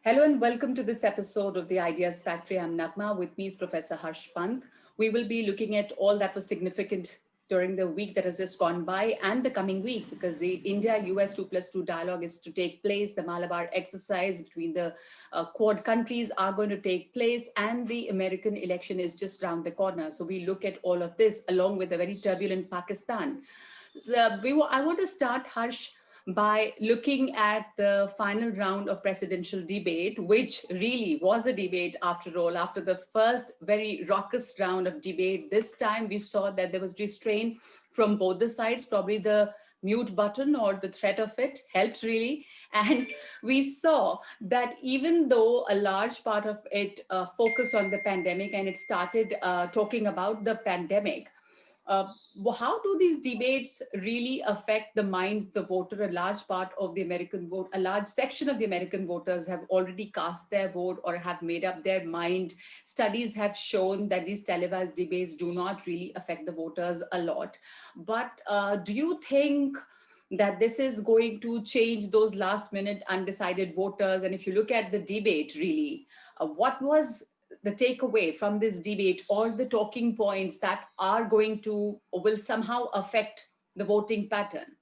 Hello and welcome to this episode of the Ideas Factory. I'm Nagma. With me is Professor Harsh Pant. We will be looking at all that was significant during the week that has just gone by and the coming week, because the India-US 2+2 dialogue is to take place. The Malabar exercise between the Quad countries are going to take place, and the American election is just around the corner. So we look at all of this along with a very turbulent Pakistan. I want to start, Harsh, by looking at the final round of presidential debate, which really was a debate after all. After the first very raucous round of debate, this time we saw that there was restraint from both the sides. Probably the mute button or the threat of it helped really. And we saw that even though a large part of it focused on the pandemic and it started talking about the pandemic, uh, how do these debates really affect the minds of the voter? A large part of the American vote, a large section of the American voters have already cast their vote or have made up their mind. Studies have shown that these televised debates do not really affect the voters a lot. But do you think that this is going to change those last minute undecided voters? And if you look at the debate, really, what was the takeaway from this debate, or the talking points that are going to or will somehow affect the voting pattern?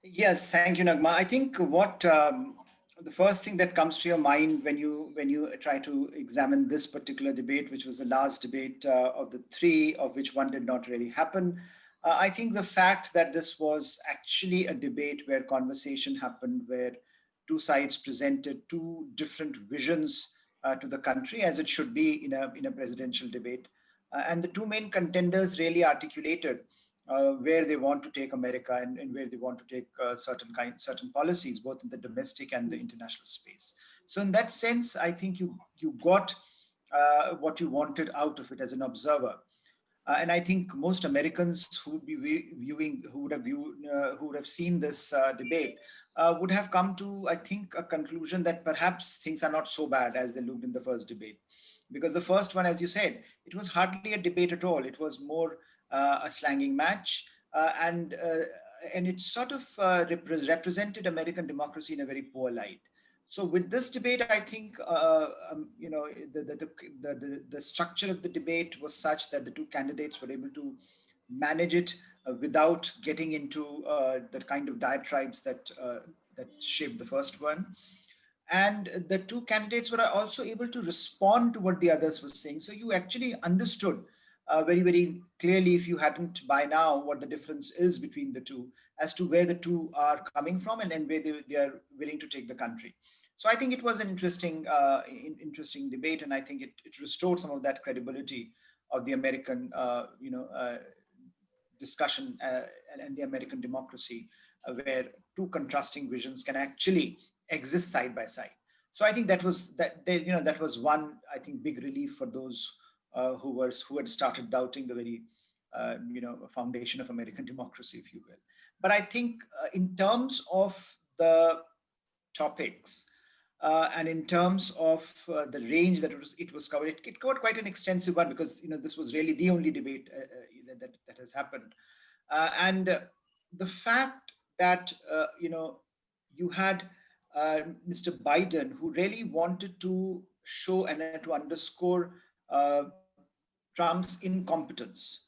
Yes, thank you, Nagma. I think what the first thing that comes to your mind when you try to examine this particular debate, which was the last debate of the three, of which one did not really happen, I think the fact that this was actually a debate where conversation happened, where two sides presented two different visions to the country, as it should be in a presidential debate, and the two main contenders really articulated where they want to take America, and where they want to take certain policies, both in the domestic and the international space. So in that sense, I think you got what you wanted out of it as an observer. And I think most Americans who would be viewing, who would have seen this debate, would have come to, I think, a conclusion that perhaps things are not so bad as they looked in the first debate. Because the first one, as you said, it was hardly a debate at all. It was more a slanging match, and it sort of represented American democracy in a very poor light. So with this debate, I think the structure of the debate was such that the two candidates were able to manage it without getting into the kind of diatribes that shaped the first one. And the two candidates were also able to respond to what the others were saying. So you actually understood very, very clearly, if you hadn't by now, what the difference is between the two, as to where the two are coming from, and where they are willing to take the country. So I think it was an interesting debate, and I think it restored some of that credibility of the American, discussion, and the American democracy, where two contrasting visions can actually exist side by side. So I think that was one, I think, big relief for those who had started doubting the very foundation of American democracy, if you will. But I think in terms of the topics, and in terms of the range that it was covered, it covered quite an extensive one, because this was really the only debate that has happened, and the fact that you had Mr. Biden, who really wanted to show and to underscore Trump's incompetence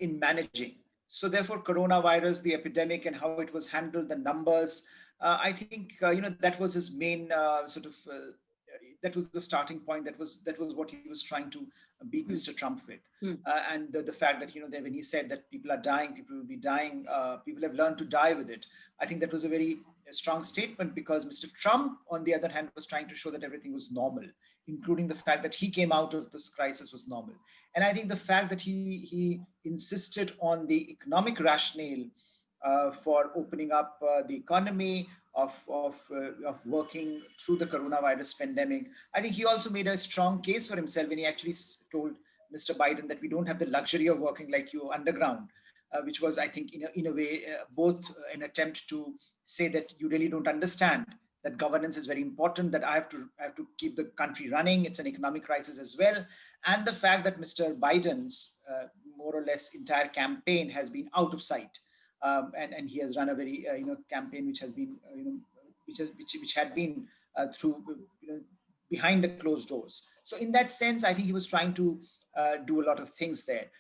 in managing. So therefore, coronavirus, the epidemic, and how it was handled, the numbers. I think that was his main that was the starting point. That was what he was trying to beat Mr. Trump with, and the fact that that when he said that people are dying, people will be dying, people have learned to die with it. I think that was a very strong statement, because Mr. Trump, on the other hand, was trying to show that everything was normal, including the fact that he came out of this crisis was normal. And I think the fact that he insisted on the economic rationale for opening up the economy, of working through the coronavirus pandemic. I think he also made a strong case for himself when he actually told Mr. Biden that we don't have the luxury of working like you underground, which was, I think, in a way, both an attempt to say that you really don't understand that governance is very important, that I have to keep the country running. It's an economic crisis as well. And the fact that Mr. Biden's more or less entire campaign has been out of sight. And he has run a very campaign which has been which had been through behind the closed doors. So in that sense, I think he was trying to do a lot of things there.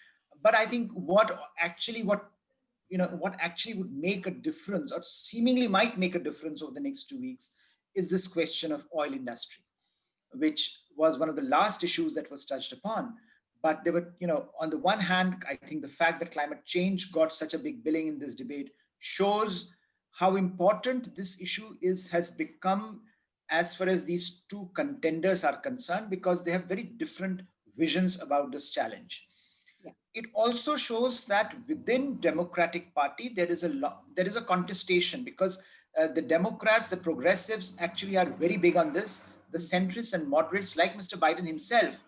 But I think what actually would make a difference, or seemingly might make a difference over the next 2 weeks, is this question of oil industry, which was one of the last issues that was touched upon. But there were, on the one hand, I think the fact that climate change got such a big billing in this debate shows how important this issue has become as far as these two contenders are concerned, because they have very different visions about this challenge. Yeah. It also shows that within Democratic Party there is a contestation, because the Democrats, the progressives, actually are very big on this. The centrists and moderates, like Mr. Biden himself,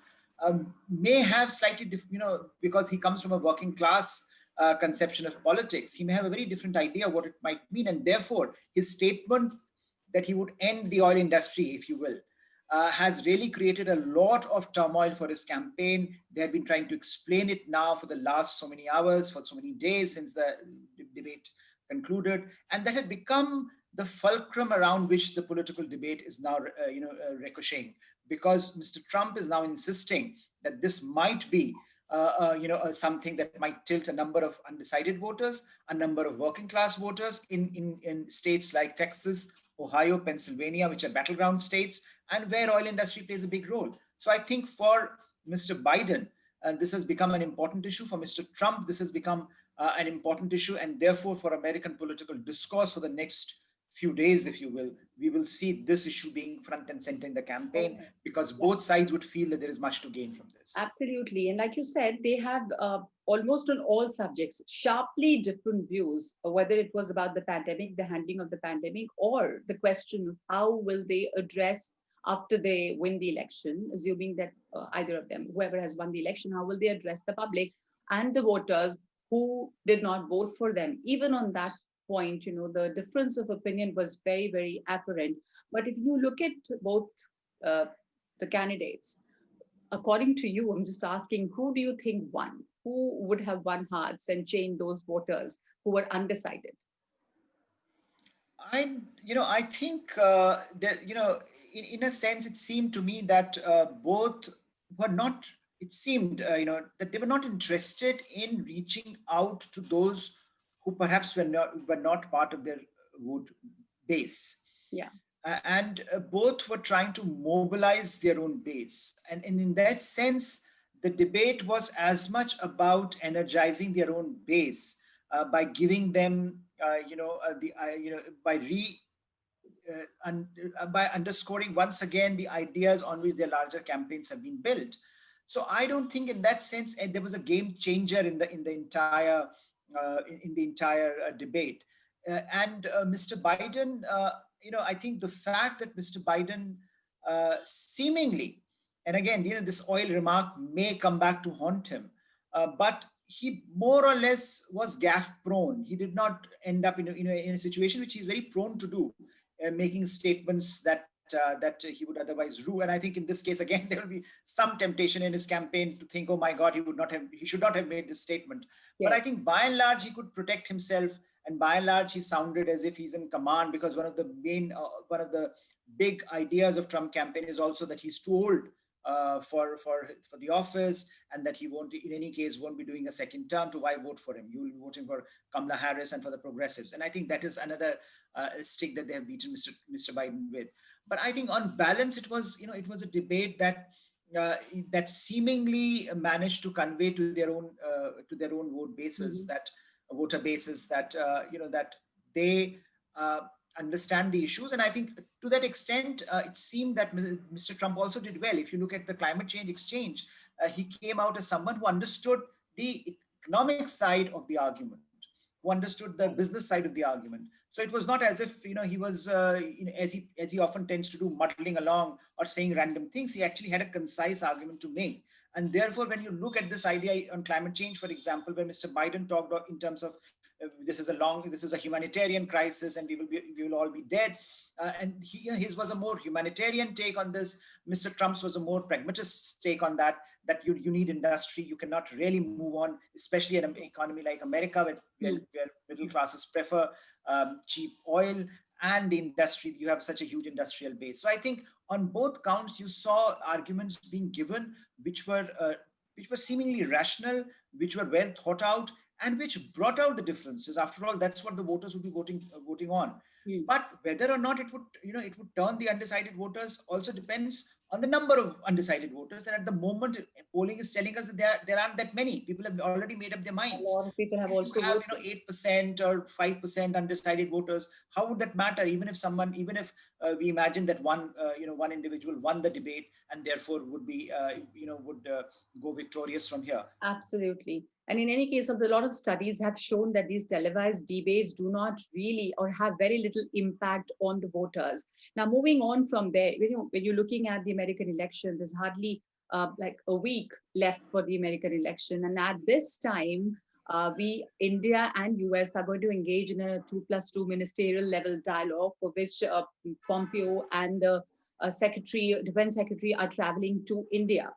may have slightly because he comes from a working class conception of politics, he may have a very different idea of what it might mean, and therefore his statement that he would end the oil industry, if you will, has really created a lot of turmoil for his campaign. They have been trying to explain it now for the last so many hours, for so many days since the debate concluded, and that had become the fulcrum around which the political debate is now, ricocheting, because Mr. Trump is now insisting that this might be, something that might tilt a number of undecided voters, a number of working class voters in states like Texas, Ohio, Pennsylvania, which are battleground states, and where oil industry plays a big role. So I think for Mr. Biden, this has become an important issue. For Mr. Trump, this has become an important issue. And therefore, for American political discourse for the next few days, if you will, we will see this issue being front and center in the campaign, because both sides would feel that there is much to gain from this. Absolutely. And like you said, they have almost on all subjects, sharply different views, whether it was about the pandemic, the handling of the pandemic, or the question of how will they address after they win the election, assuming that either of them, whoever has won the election, how will they address the public and the voters who did not vote for them? Even on that point, the difference of opinion was very, very apparent. But if you look at both the candidates, according to you, I'm just asking, who do you think won? Who would have won hearts and changed those voters who were undecided? I think that, in a sense, it seemed to me that both were not, it seemed, that they were not interested in reaching out to those who perhaps were not part of their vote base. Yeah. And both were trying to mobilize their own base. And in that sense, the debate was as much about energizing their own base by giving them, by underscoring once again the ideas on which their larger campaigns have been built. So I don't think, in that sense, there was a game changer in the entire debate. And Mr. Biden, I think the fact that Mr. Biden seemingly, and again, this oil remark may come back to haunt him, but he more or less was gaffe prone. He did not end up in a situation which he's very prone to do, making statements that he would otherwise rue. And I think in this case, again, there will be some temptation in his campaign to think, oh my God, he should not have made this statement. Yes. But I think by and large, he could protect himself. And by and large, he sounded as if he's in command, because one of the big ideas of Trump campaign is also that he's too old for the office, and that he won't, in any case, won't be doing a second term. To why vote for him? You will be voting for Kamala Harris and for the progressives. And I think that is another stick that they have beaten Mr. Biden with. But I think on balance, it was a debate that seemingly managed to convey to their own vote bases, that voter bases, that that they understand the issues. And I think to that extent, it seemed that Mr. Trump also did well. If you look at the climate change exchange, he came out as someone who understood the economic side of the argument, who understood the business side of the argument. So it was not as if he was as he often tends to do, muddling along or saying random things. He actually had a concise argument to make. And therefore, when you look at this idea on climate change, for example, where Mr. Biden talked in terms of this is a humanitarian crisis, and we will all be dead. And his was a more humanitarian take on this. Mr. Trump's was a more pragmatist take on that you need industry. You cannot really move on, especially in an economy like America, where middle classes prefer cheap oil. and the industry. You have such a huge industrial base. So I think on both counts, you saw arguments being given which were seemingly rational, which were well thought out, and which brought out the differences. After all, that's what the voters would be voting on. Hmm. But whether or not it would, it would turn the undecided voters also depends on the number of undecided voters. And at the moment, polling is telling us that there aren't that many. People have already made up their A minds. lot of people have If you also have, voted. 8% or 5% undecided voters, how would that matter? Even if we imagine that one individual won the debate and therefore would be, would go victorious from here. Absolutely. And in any case, a lot of studies have shown that these televised debates do not really or have very little impact on the voters. Now, moving on from there, when you're looking at the American election, there's hardly like a week left for the American election. And at this time, India and US are going to engage in a 2+2 ministerial level dialogue for which Pompeo and the Defense Secretary are traveling to India.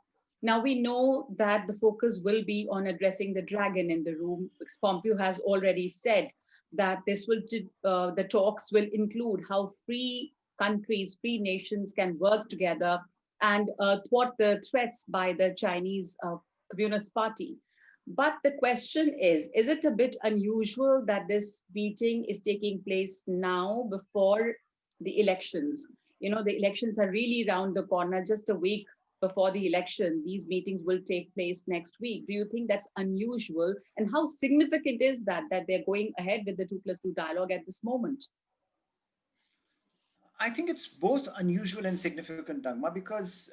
Now we know that the focus will be on addressing the dragon in the room. Pompeo has already said that the talks will include how free countries, free nations can work together and thwart the threats by the Chinese Communist Party. But the question is it a bit unusual that this meeting is taking place now before the elections? The elections are really round the corner, just a week before the election. These meetings will take place next week. Do you think that's unusual? And how significant is that they're going ahead with the 2+2 dialogue at this moment? I think it's both unusual and significant, Dagma, because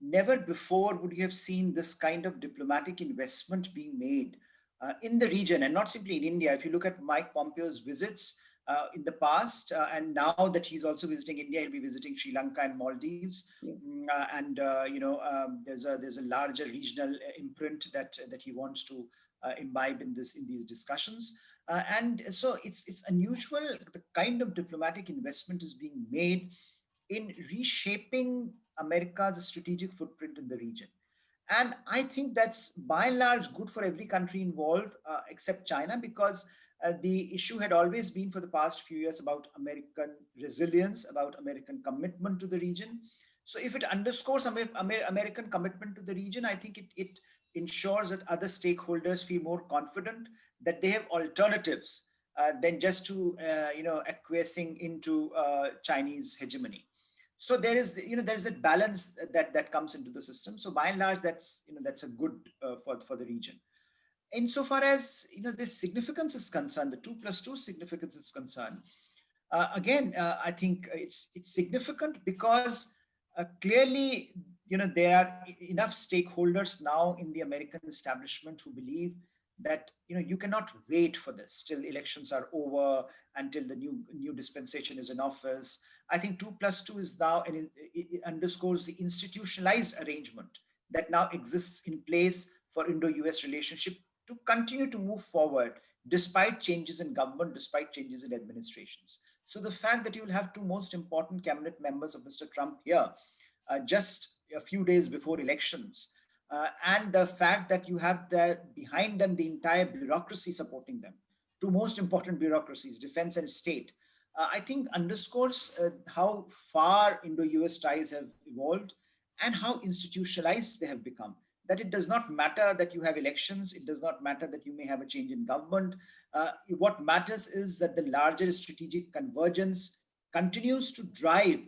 never before would you have seen this kind of diplomatic investment being made in the region, and not simply in India. If you look at Mike Pompeo's visits in the past, and now that he's also visiting India, he'll be visiting Sri Lanka and Maldives. Yes. There's a larger regional imprint that he wants to imbibe in these discussions. And so it's unusual the kind of diplomatic investment is being made in reshaping America's strategic footprint in the region. And I think that's by and large good for every country involved, except China, because the issue had always been for the past few years about American resilience, about American commitment to the region. So if it underscores American commitment to the region, I think it ensures that other stakeholders feel more confident that they have alternatives than just to acquiescing into Chinese hegemony. So there's a balance that comes into the system. So by and large, that's a good for the region. Insofar as this significance is concerned, the 2+2 significance is concerned. Again, I think it's significant because clearly there are enough stakeholders now in the American establishment who believe that you cannot wait for this till elections are over, until the new dispensation is in office. I think 2+2 is now, and it underscores the institutionalized arrangement that now exists in place for Indo-US relationship to continue to move forward despite changes in government, despite changes in administrations. So the fact that you will have two most important cabinet members of Mr. Trump here just a few days before elections, and the fact that you have behind them the entire bureaucracy supporting them, two most important bureaucracies, defense and state, I think underscores how far Indo-US ties have evolved and how institutionalized they have become. That it does not matter that you have elections, it does not matter that you may have a change in government. What matters is that the larger strategic convergence continues to drive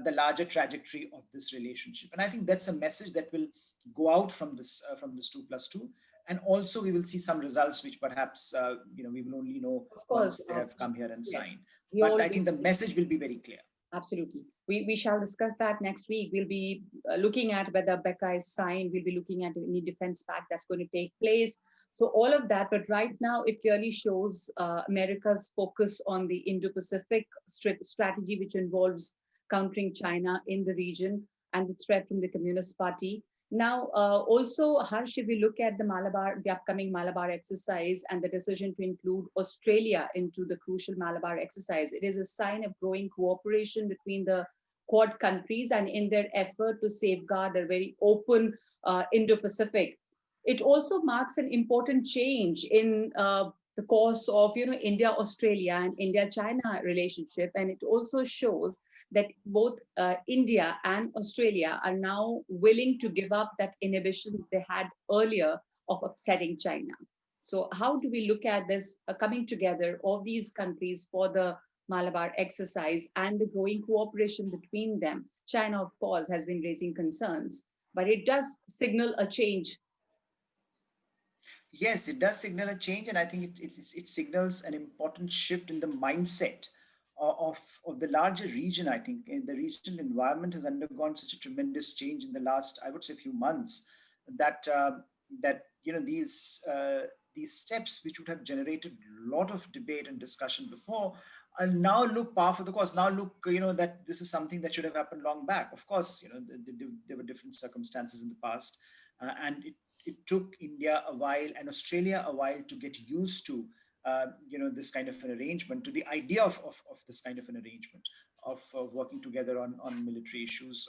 the larger trajectory of this relationship. And I think that's a message that will go out from this 2+2. And also we will see some results which perhaps we will only know once they have come here and signed. But I think the message will be very clear. Absolutely. We shall discuss that next week. We'll be looking at whether BECA is signed. We'll be looking at any defense pact that's going to take place. So all of that. But right now, it clearly shows America's focus on the Indo-Pacific strategy, which involves countering China in the region and the threat from the Communist Party. Now, also, Harsh, if we look at the upcoming Malabar exercise and the decision to include Australia into the crucial Malabar exercise, it is a sign of growing cooperation between the Quad countries and in their effort to safeguard a very open Indo-Pacific. It also marks an important change in the course of India-Australia and India-China relationship, and it also shows that both India and Australia are now willing to give up that inhibition they had earlier of upsetting China. So how do we look at this coming together of these countries for the Malabar exercise and the growing cooperation between them? China, of course, has been raising concerns, but it does signal a change. Yes, it does signal a change, and I think it signals an important shift in the mindset of the larger region. I think the regional environment has undergone such a tremendous change in the last, I would say, few months, that these steps, which would have generated a lot of debate and discussion before, now look par for the course. Now look, that this is something that should have happened long back. Of course, there were different circumstances in the past, and it took India a while and Australia a while to get used to, this kind of an arrangement, to the idea of this kind of an arrangement, of working together on military issues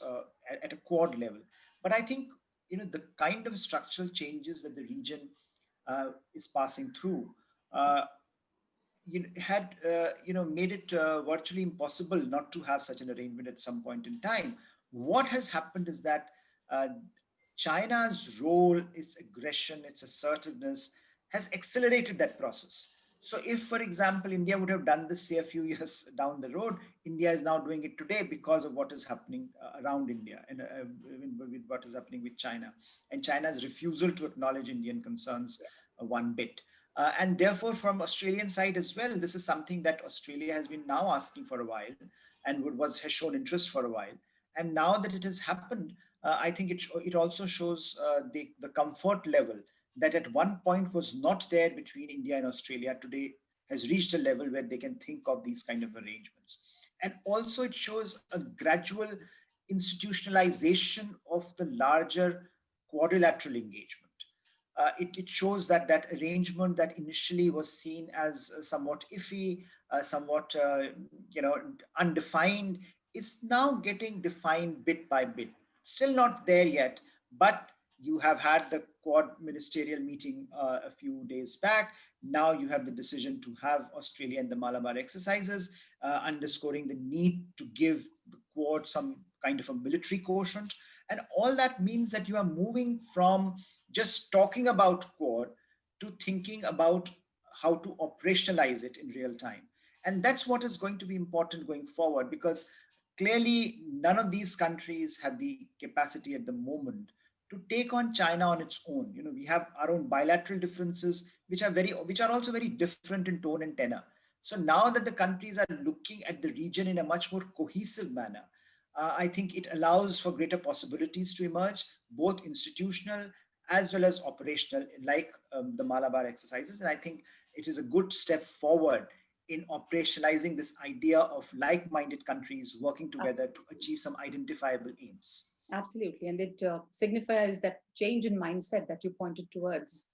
at a quad level. But I think, the kind of structural changes that the region is passing through, uh, had made it virtually impossible not to have such an arrangement at some point in time. What has happened is that uh, China's role, its aggression, its assertiveness has accelerated that process. So, if, for example, India would have done this, say, a few years down the road, India is now doing it today because of what is happening around India, and with what is happening with China, and China's refusal to acknowledge Indian concerns one bit. And therefore, from Australian side as well, this is something that Australia has been now asking for a while, and has shown interest for a while. And now that it has happened, I think it also shows the comfort level that at one point was not there between India and Australia, today has reached a level where they can think of these kind of arrangements. And also it shows a gradual institutionalization of the larger quadrilateral engagement. It shows that that arrangement that initially was seen as somewhat iffy, somewhat undefined, is now getting defined bit by bit. Still not there yet, but you have had the Quad ministerial meeting a few days back. Now you have the decision to have Australia and the Malabar exercises, underscoring the need to give the Quad some kind of a military quotient. And all that means that you are moving from just talking about Quad to thinking about how to operationalize it in real time. And that's what is going to be important going forward, because clearly none of these countries have the capacity at the moment to take on China on its own. We have our own bilateral differences, which are also very different in tone and tenor. So now that the countries are looking at the region in a much more cohesive manner, I think it allows for greater possibilities to emerge, both institutional as well as operational, like the Malabar exercises. And I think it is a good step forward in operationalizing this idea of like-minded countries working together to achieve some identifiable aims. Absolutely. And it signifies that change in mindset that you pointed towards.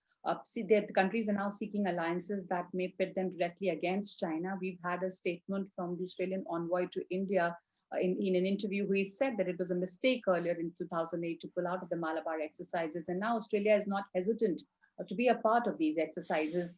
See, the countries are now seeking alliances that may pit them directly against China. We've had a statement from the Australian envoy to India in an interview where he said that it was a mistake earlier in 2008 to pull out of the Malabar exercises. And now Australia is not hesitant to be a part of these exercises.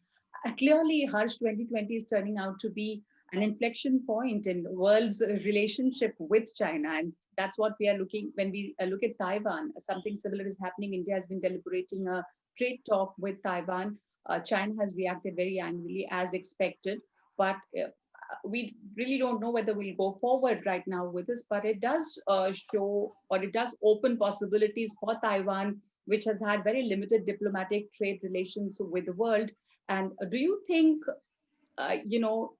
Clearly, Harsh, 2020 is turning out to be an inflection point in the world's relationship with China. And that's what we are looking when we look at Taiwan. Something similar is happening. India has been deliberating a trade talk with Taiwan. China has reacted very angrily as expected, but we really don't know whether we'll go forward right now with this, but it does show, or it does open possibilities for Taiwan, which has had very limited diplomatic trade relations with the world. And do you think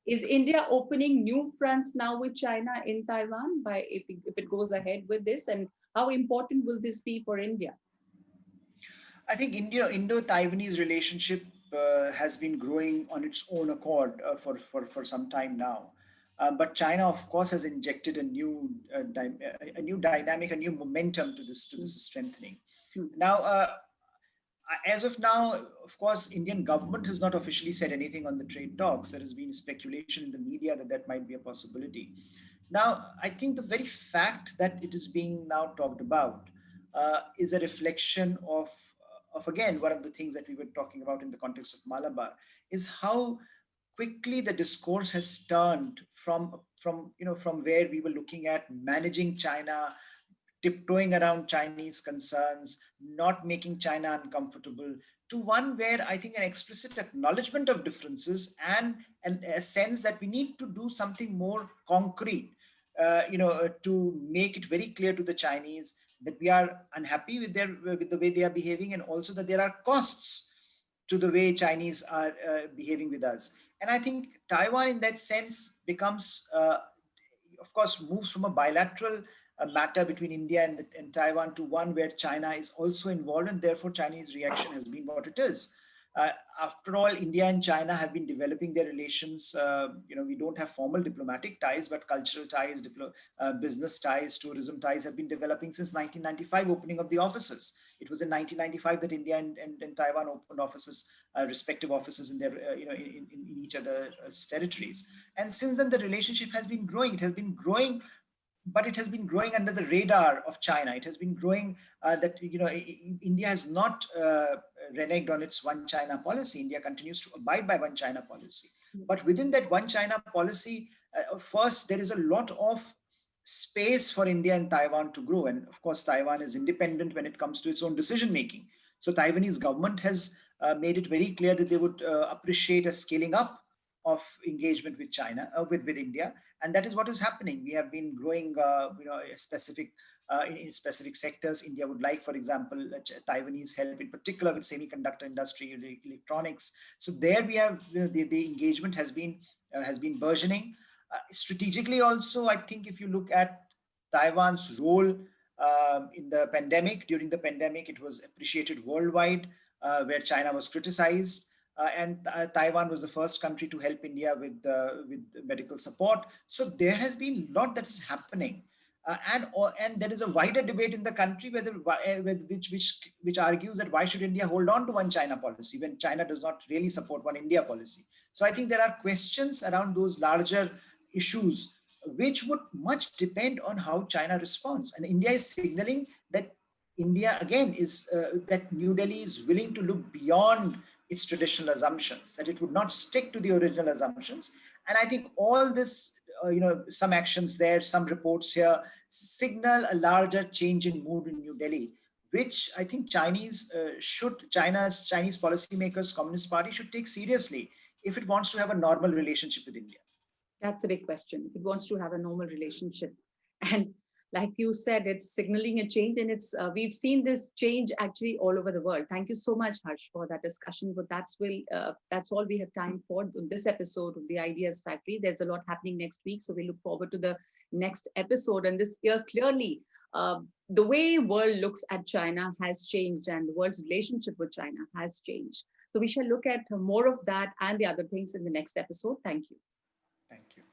is India opening new fronts now with China in Taiwan by if it goes ahead with this, and how important will this be for India? I think Indo-Taiwanese relationship has been growing on its own accord for some time now. But China, of course, has injected a new dynamic, a new momentum to this strengthening. Now, as of now, of course, Indian government has not officially said anything on the trade talks. There has been speculation in the media that that might be a possibility. Now, I think the very fact that it is being now talked about is a reflection of again, one of the things that we were talking about in the context of Malabar is how quickly the discourse has turned from where we were looking at managing China, tiptoeing around Chinese concerns, not making China uncomfortable, to one where I think an explicit acknowledgement of differences and a sense that we need to do something more concrete, to make it very clear to the Chinese that we are unhappy with the way they are behaving, and also that there are costs to the way Chinese are behaving with us. And I think Taiwan, in that sense, becomes, of course, moves from a bilateral matter between India and Taiwan to one where China is also involved, and therefore Chinese reaction has been what it is. After all, India and China have been developing their relations. We don't have formal diplomatic ties, but cultural ties, business ties, tourism ties have been developing since 1995, opening of the offices. It was in 1995 that India and Taiwan opened offices, respective offices in their, in each other's territories. And since then, the relationship has been growing. It has been growing, but it has been growing under the radar of China. It has been growing India has not reneged on its one China policy. India continues to abide by one China policy. But within that one China policy, first, there is a lot of space for India and Taiwan to grow. And of course, Taiwan is independent when it comes to its own decision making. So Taiwanese government has made it very clear that they would appreciate a scaling up of engagement with China, with India, and that is what is happening. We have been growing, in specific sectors. India would like, for example, Taiwanese help, in particular with semiconductor industry, electronics. So there we have the engagement has been burgeoning. Strategically, also, I think if you look at Taiwan's role in the pandemic, during the pandemic, it was appreciated worldwide, where China was criticized. And Taiwan was the first country to help India with medical support. So there has been a lot that is happening, and there is a wider debate in the country which argues that why should India hold on to one China policy when China does not really support one India policy. So I think there are questions around those larger issues, which would much depend on how China responds. And India is signaling that India again is that New Delhi is willing to look beyond its traditional assumptions, that it would not stick to the original assumptions. And I think all this, some actions there, some reports here, signal a larger change in mood in New Delhi, which I think Chinese policymakers, Communist Party should take seriously if it wants to have a normal relationship with India. That's a big question. If it wants to have a normal relationship. And like you said, it's signaling a change, and it's we've seen this change actually all over the world. Thank you so much, Harsh, for that discussion. But that's all we have time for in this episode of the Ideas Factory. There's a lot happening next week, so we look forward to the next episode. And this year, clearly, the way world looks at China has changed, and the world's relationship with China has changed. So we shall look at more of that and the other things in the next episode. Thank you. Thank you.